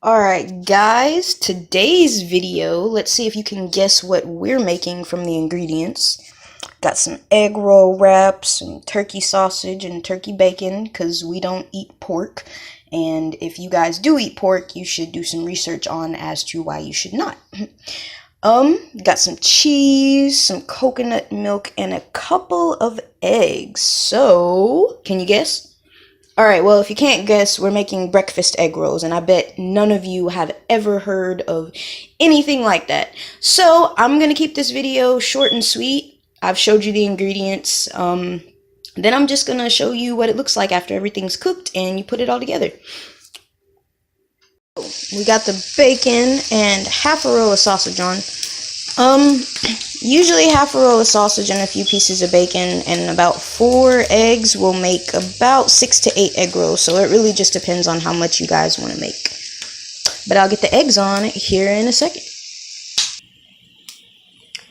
Alright guys, today's video, let's see if you can guess what we're making from the ingredients. Got some egg roll wraps, some turkey sausage and turkey bacon because we don't eat pork. And if you guys do eat pork, you should do some research on as to why you should not. Got some cheese, some coconut milk, and a couple of eggs. So, can you guess? Alright, well, if you can't guess, we're making breakfast egg rolls, and I bet none of you have ever heard of anything like that. So, I'm gonna keep this video short and sweet. I've showed you the ingredients. Then I'm just gonna show you what it looks like after everything's cooked and you put it all together. We got the bacon and half a roll of sausage on. Usually half a roll of sausage and a few pieces of bacon and about 4 eggs will make about 6 to 8 egg rolls. So it really just depends on how much you guys want to make. But I'll get the eggs on here in a second.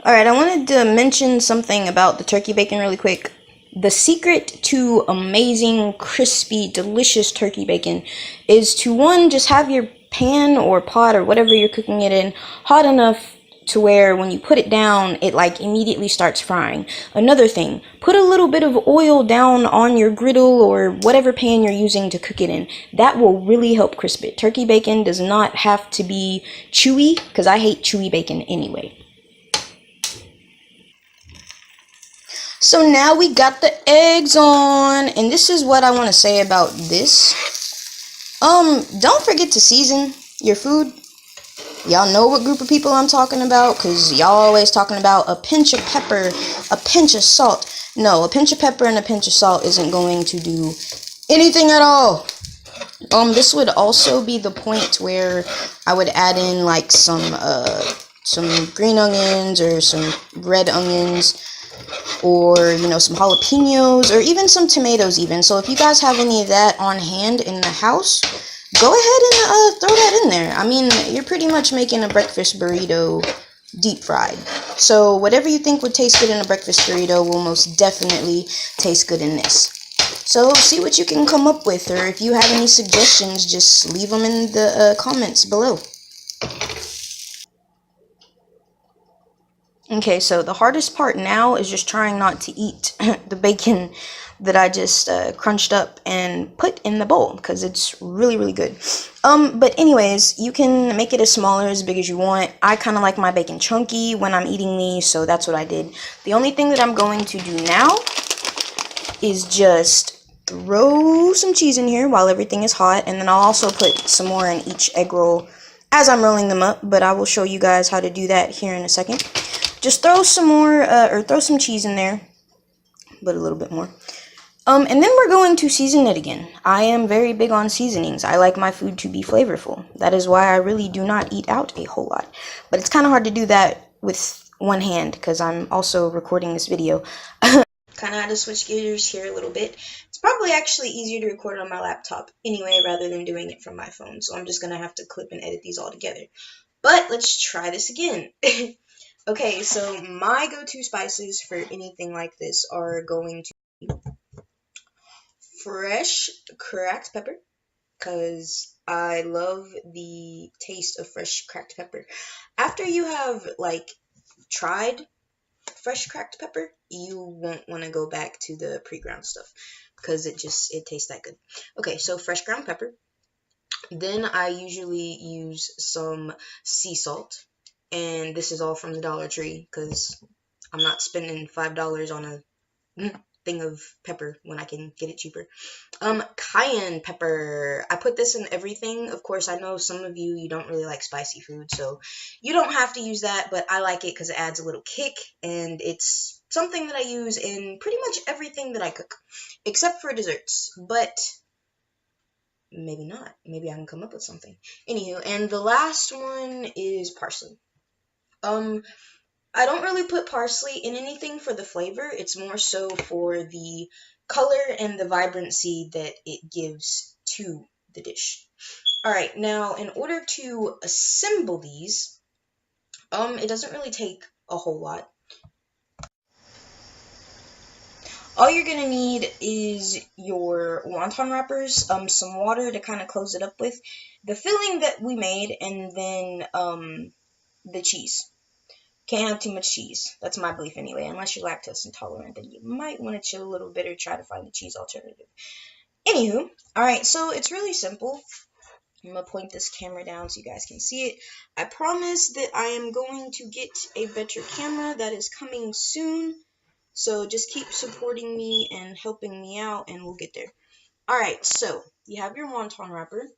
Alright, I wanted to mention something about the turkey bacon really quick. The secret to amazing, crispy, delicious turkey bacon is to, one, just have your pan or pot or whatever you're cooking it in hot enough to where when you put it down, it like immediately starts frying. Another thing, put a little bit of oil down on your griddle or whatever pan you're using to cook it in. That will really help crisp it. Turkey bacon does not have to be chewy, because I hate chewy bacon anyway. So now we got the eggs on, and this is what I want to say about this. Don't forget to season your food. Y'all know what group of people I'm talking about, because y'all always talking about a pinch of pepper, a pinch of salt. No, a pinch of pepper and a pinch of salt isn't going to do anything at all. This would also be the point where I would add in like some green onions or some red onions, or some jalapenos, or even some tomatoes even. So if you guys have any of that on hand in the house, go ahead and throw that in there. I mean, you're pretty much making a breakfast burrito deep fried. So whatever you think would taste good in a breakfast burrito will most definitely taste good in this. So see what you can come up with, or if you have any suggestions, just leave them in the comments below. Okay, so the hardest part now is just trying not to eat the bacon that I just crunched up and put in the bowl, because it's really, really good. But anyways, you can make it as small or as big as you want. I kind of like my bacon chunky when I'm eating these, so that's what I did. The only thing that I'm going to do now is just throw some cheese in here while everything is hot, and then I'll also put some more in each egg roll as I'm rolling them up, but I will show you guys how to do that here in a second. Just throw some more, or throw some cheese in there, but a little bit more. And then we're going to season it again. I am very big on seasonings. I like my food to be flavorful. That is why I really do not eat out a whole lot. But it's kind of hard to do that with one hand, because I'm also recording this video. Kind of had to switch gears here a little bit. It's probably actually easier to record on my laptop anyway, rather than doing it from my phone. So I'm just going to have to clip and edit these all together. But let's try this again. Okay, so my go-to spices for anything like this are going to be fresh cracked pepper, because I love the taste of fresh cracked pepper. After you have, like, tried fresh cracked pepper, you won't want to go back to the pre-ground stuff, because it tastes that good. Okay, so fresh ground pepper. Then I usually use some sea salt. And this is all from the Dollar Tree, because I'm not spending $5 on a thing of pepper when I can get it cheaper. Cayenne pepper. I put this in everything. Of course, I know some of you don't really like spicy food, so you don't have to use that, but I like it because it adds a little kick, and it's something that I use in pretty much everything that I cook, except for desserts, but maybe not. Maybe I can come up with something. Anywho, and the last one is parsley. I don't really put parsley in anything for the flavor. It's more so for the color and the vibrancy that it gives to the dish. Alright, now in order to assemble these, it doesn't really take a whole lot. All you're gonna need is your wonton wrappers, some water to kind of close it up with, the filling that we made, and then the cheese. Can't have too much cheese. That's my belief anyway. Unless you're lactose intolerant, then you might want to chill a little bit or try to find a cheese alternative. Anywho, alright, so it's really simple. I'm gonna point this camera down so you guys can see it. I promise that I am going to get a better camera that is coming soon. So just keep supporting me and helping me out and we'll get there. Alright, so you have your wonton wrapper.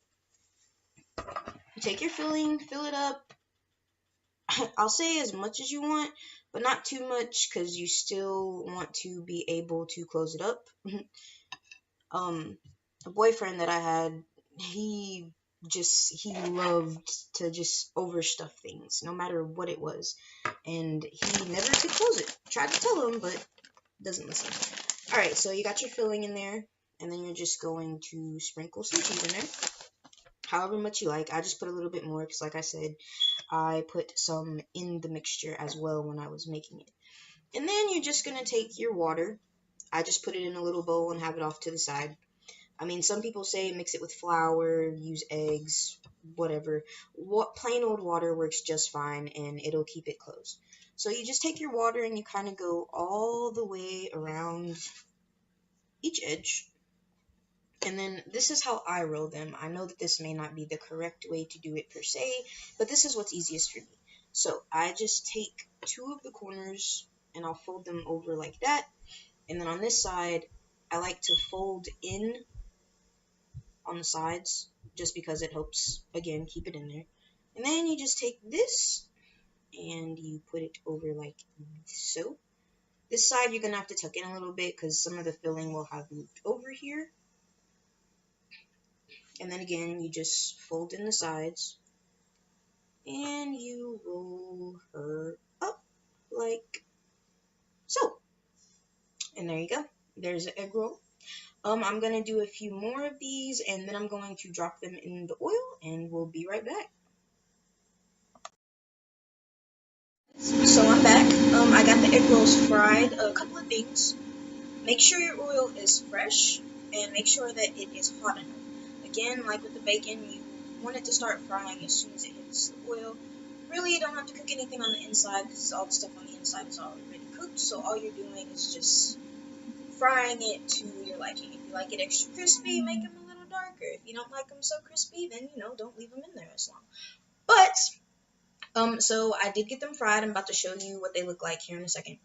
You take your filling, fill it up. I'll say as much as you want, but not too much because you still want to be able to close it up. A boyfriend that I had, he loved to just overstuff things, no matter what it was, and he never could close it. Tried to tell him, but doesn't listen. All right, so you got your filling in there, and then you're just going to sprinkle some cheese in there, however much you like. I just put a little bit more because, like I said, I put some in the mixture as well when I was making it. And then you're just gonna take your water. I just put it in a little bowl and have it off to the side. I mean, some people say mix it with flour, use eggs, whatever. Plain old water works just fine, and it'll keep it closed. So you just take your water and you kind of go all the way around each edge. And then this is how I roll them. I know that this may not be the correct way to do it per se, but this is what's easiest for me. So I just take two of the corners and I'll fold them over like that. And then on this side, I like to fold in on the sides just because it helps, again, keep it in there. And then you just take this and you put it over like so. This side you're going to have to tuck in a little bit because some of the filling will have moved over here. And then again, you just fold in the sides and you roll her up like so. And there you go. There's an egg roll. I'm going to do a few more of these and then I'm going to drop them in the oil and we'll be right back. So I'm back. I got the egg rolls fried. A couple of things. Make sure your oil is fresh and make sure that it is hot enough. Again, like with the bacon, you want it to start frying as soon as it hits the oil. Really, you don't have to cook anything on the inside because all the stuff on the inside is already cooked. So all you're doing is just frying it to your liking. If you like it extra crispy, make them a little darker. If you don't like them so crispy, then, don't leave them in there as long. But so I did get them fried. I'm about to show you what they look like here in a second.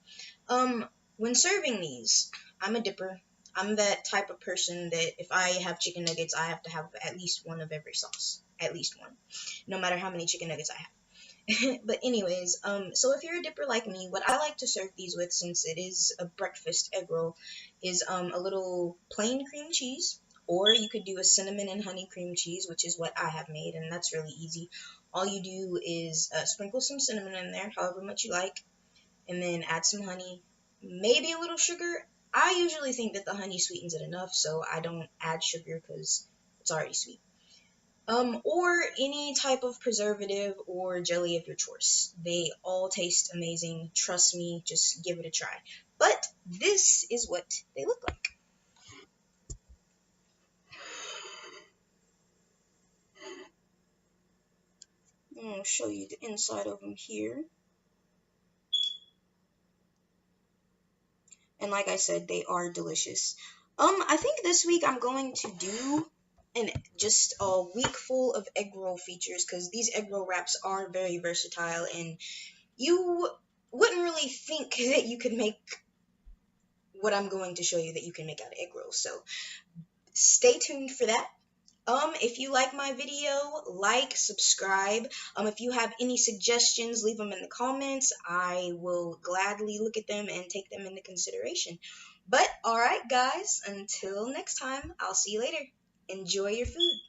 When serving these, I'm a dipper. I'm that type of person that if I have chicken nuggets, I have to have at least one of every sauce. At least one. No matter how many chicken nuggets I have. But anyways, so if you're a dipper like me, what I like to serve these with, since it is a breakfast egg roll, is a little plain cream cheese. Or you could do a cinnamon and honey cream cheese, which is what I have made, and that's really easy. All you do is sprinkle some cinnamon in there, however much you like, and then add some honey, maybe a little sugar. I usually think that the honey sweetens it enough, so I don't add sugar because it's already sweet. Or any type of preservative or jelly of your choice. They all taste amazing. Trust me, just give it a try. But this is what they look like. I'll show you the inside of them here. And like I said, they are delicious. I think this week I'm going to do just a week full of egg roll features because these egg roll wraps are very versatile and you wouldn't really think that you could make what I'm going to show you that you can make out of egg rolls. So stay tuned for that. If you like my video, like, subscribe. If you have any suggestions, leave them in the comments. I will gladly look at them and take them into consideration. But, alright guys, until next time, I'll see you later. Enjoy your food.